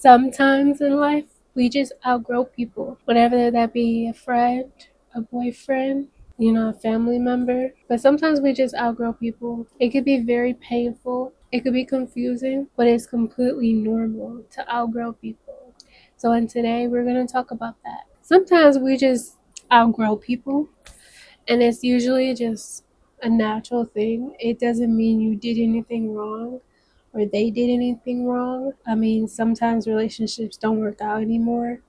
Sometimes in life, we just outgrow people, whatever that be, a friend, a boyfriend, a family member. But sometimes we just outgrow people. It could be very painful. It could be confusing, but it's completely normal to outgrow people. So, and today we're going to talk about that. Sometimes we just outgrow people, and it's usually just a natural thing. It doesn't mean you did anything wrong or they did anything wrong. I mean, sometimes relationships don't work out anymore,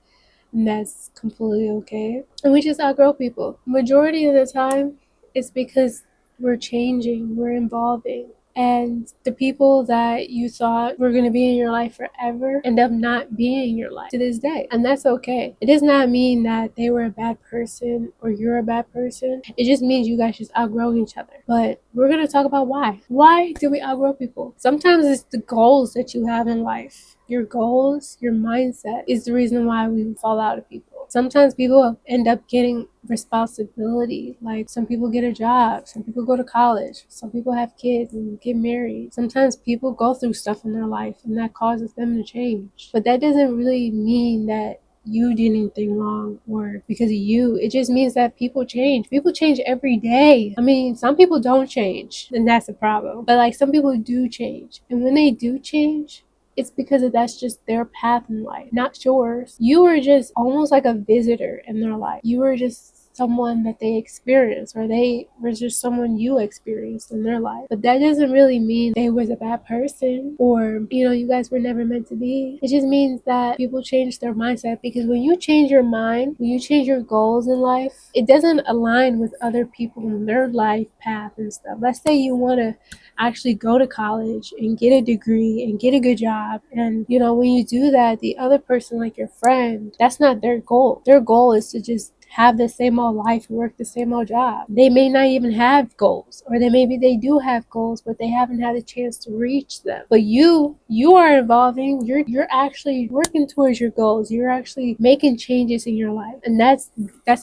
and that's completely okay. And we just outgrow people. Majority of the time, it's because we're changing, we're evolving. And the people that you thought were going to be in your life forever end up not being in your life to this day. And that's okay. It does not mean that they were a bad person or you're a bad person. It just means you guys just outgrow each other. But we're going to talk about why. Why do we outgrow people? Sometimes it's the goals that you have in life. Your goals, your mindset is the reason why we fall out of people. Sometimes people end up getting responsibility. Like some people get a job, some people go to college, some people have kids and get married. Sometimes people go through stuff in their life and that causes them to change. But that doesn't really mean that you did anything wrong or because of you. It just means that people change. People change every day. I mean, some people don't change, and that's a problem. But like some people do change. And when they do change, it's because that's just their path in life, not yours. You were just almost like a visitor in their life. You were just someone that they experienced, or they were just someone you experienced in their life. But that doesn't really mean they was a bad person, or you guys were never meant to be. It just means that people change their mindset, because when you change your mind, when you change your goals in life, it doesn't align with other people in their life path and stuff. Let's say you want to actually go to college and get a degree and get a good job, and when you do that, the other person, like your friend, that's not their goal. Their goal is to just have the same old life and work the same old job. They may not even have goals, or maybe they do have goals, but they haven't had a chance to reach them. But you are evolving. You're actually working towards your goals. You're actually making changes in your life, and that's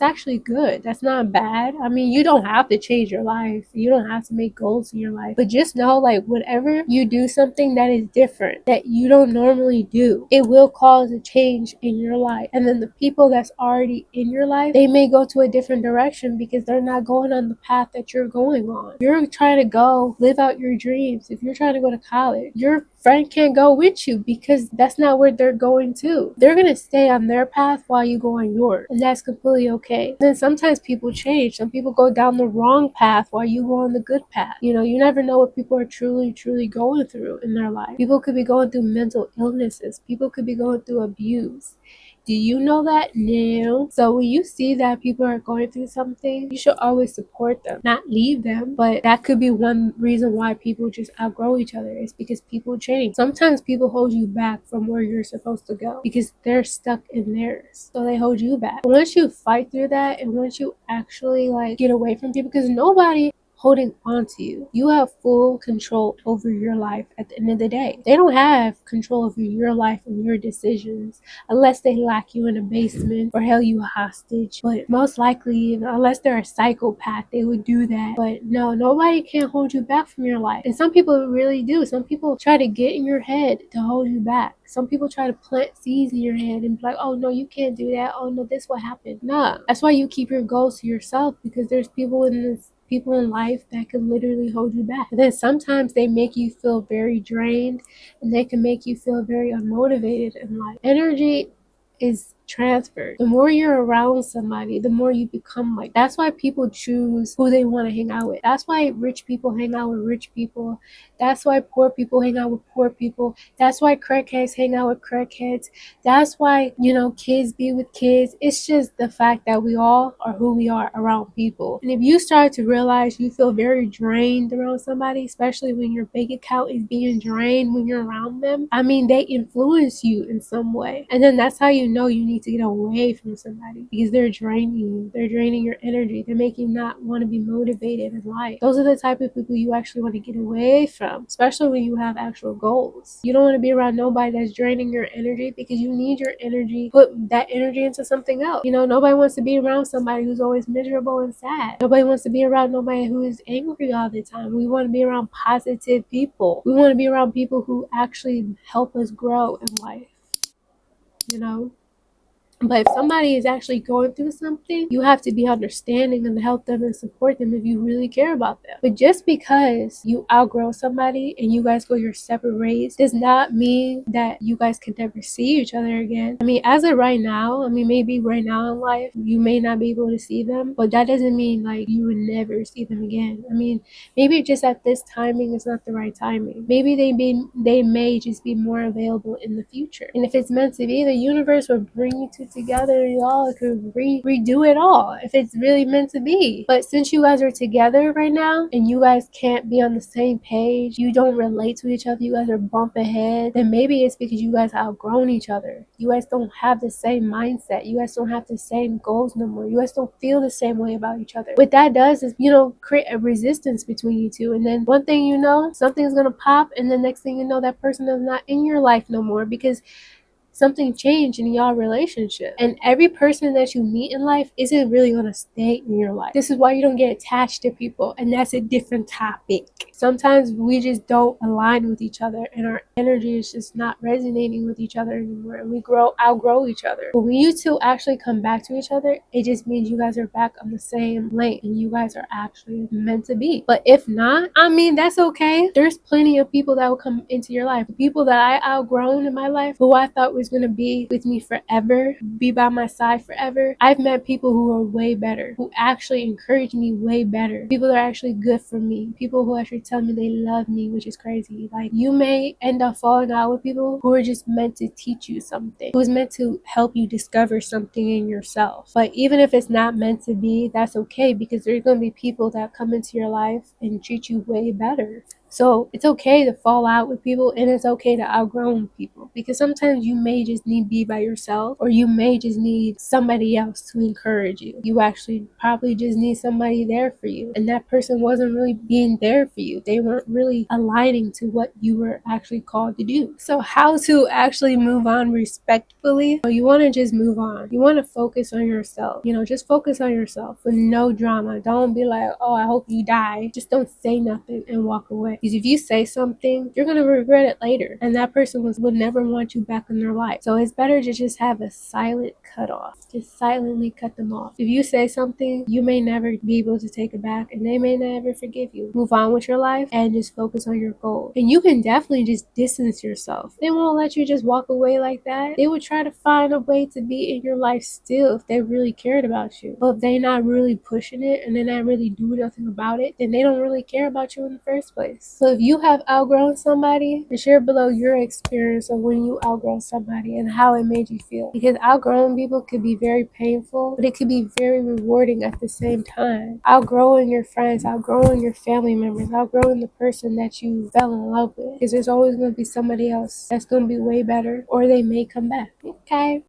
actually good. That's not bad. I mean, you don't have to change your life. You don't have to make goals in your life, but just know, like, whenever you do something that is different, that you don't normally do, it will cause a change in your life. And then the people that's already in your life, they may go to a different direction because they're not going on the path that you're going on. You're trying to go live out your dreams. If you're trying to go to college, your friend can't go with you because that's not where they're going to. They're going to stay on their path while you go on yours, and that's completely okay. Then sometimes people change. Some people go down the wrong path while you go on the good path. You never know what people are truly going through in their life. People could be going through mental illnesses. People could be going through abuse. Do you know that? No. So when you see that people are going through something, you should always support them, not leave them. But that could be one reason why people just outgrow each other, is because people change. Sometimes people hold you back from where you're supposed to go because they're stuck in theirs. So they hold you back. But once you fight through that, and once you actually get away from people, because nobody holding on to you. You have full control over your life at the end of the day. They don't have control over your life and your decisions unless they lock you in a basement or held you hostage. But most likely, unless they're a psychopath, they would do that. But no, nobody can hold you back from your life. And some people really do. Some people try to get in your head to hold you back. Some people try to plant seeds in your head and be like, oh no, you can't do that. Oh no, this what happened. Nah. That's why you keep your goals to yourself, because there's people in life that can literally hold you back. And then sometimes they make you feel very drained, and they can make you feel very unmotivated in life. Energy is transferred. The more you're around somebody, the more you become like. That's why people choose who they want to hang out with. That's why rich people hang out with rich people. That's why poor people hang out with poor people. That's why crackheads hang out with crackheads. That's why, kids be with kids. It's just the fact that we all are who we are around people. And if you start to realize you feel very drained around somebody, especially when your bank account is being drained when you're around them, I mean, they influence you in some way. And then that's how you know you need to get away from somebody, because they're draining you. They're draining your energy. They make you not want to be motivated in life. Those are the type of people you actually want to get away from, especially when you have actual goals. You don't want to be around nobody that's draining your energy, because you need your energy, put that energy into something else. Nobody wants to be around somebody who's always miserable and sad. Nobody wants to be around nobody who is angry all the time. We want to be around positive people. We want to be around people who actually help us grow in life. you know. But if somebody is actually going through something, you have to be understanding and help them and support them if you really care about them. But just because you outgrow somebody and you guys go your separate ways does not mean that you guys can never see each other again. I mean, as of right now, I mean, maybe right now in life, you may not be able to see them, but that doesn't mean like you would never see them again. I mean, maybe just at this timing is not the right timing. Maybe they may just be more available in the future. And if it's meant to be, the universe will bring you two together and y'all could redo it all if it's really meant to be. But since you guys are together right now and you guys can't be on the same page, you don't relate to each other, you guys are bumping heads, then maybe it's because you guys outgrown each other. You guys don't have the same mindset. You guys don't have the same goals no more. You guys don't feel the same way about each other. What that does is, create a resistance between you two. And then one thing you know, something's gonna pop, and the next thing you know, that person is not in your life no more because something changed in y'all relationship. And every person that you meet in life isn't really going to stay in your life. This is why you don't get attached to people, and that's a different topic. Sometimes we just don't align with each other and our energy is just not resonating with each other anymore, and we outgrow each other. But when you two actually come back to each other, it just means you guys are back on the same lane and you guys are actually meant to be. But if not, I mean, that's okay. There's plenty of people that will come into your life. People that I outgrown in my life who I thought was going to be with me forever, be by my side forever. I've met people who are way better, who actually encourage me way better. People that are actually good for me. People who actually tell me they love me, which is crazy. Like, you may end up falling out with people who are just meant to teach you something, who's meant to help you discover something in yourself. But even if it's not meant to be, that's okay, because there's going to be people that come into your life and treat you way better. So it's okay to fall out with people, and it's okay to outgrow people, because sometimes you may just need to be by yourself, or you may just need somebody else to encourage you. You actually probably just need somebody there for you, and that person wasn't really being there for you. They weren't really aligning to what you were actually called to do. So how to actually move on respectfully? You want to just move on. You want to focus on yourself. Just focus on yourself with no drama. Don't be like, oh, I hope you die. Just don't say nothing and walk away. Because if you say something, you're going to regret it later. And that person would never want you back in their life. So it's better to just have a silent cutoff. Just silently cut them off. If you say something, you may never be able to take it back, and they may never forgive you. Move on with your life and just focus on your goal. And you can definitely just distance yourself. They won't let you just walk away like that. They would try to find a way to be in your life still if they really cared about you. But if they're not really pushing it and they're not really doing nothing about it, then they don't really care about you in the first place. So if you have outgrown somebody, share below your experience of when you outgrow somebody and how it made you feel. Because outgrowing people could be very painful, but it could be very rewarding at the same time. Outgrowing your friends, outgrowing your family members, outgrowing the person that you fell in love with. Because there's always going to be somebody else that's going to be way better, or they may come back. Okay.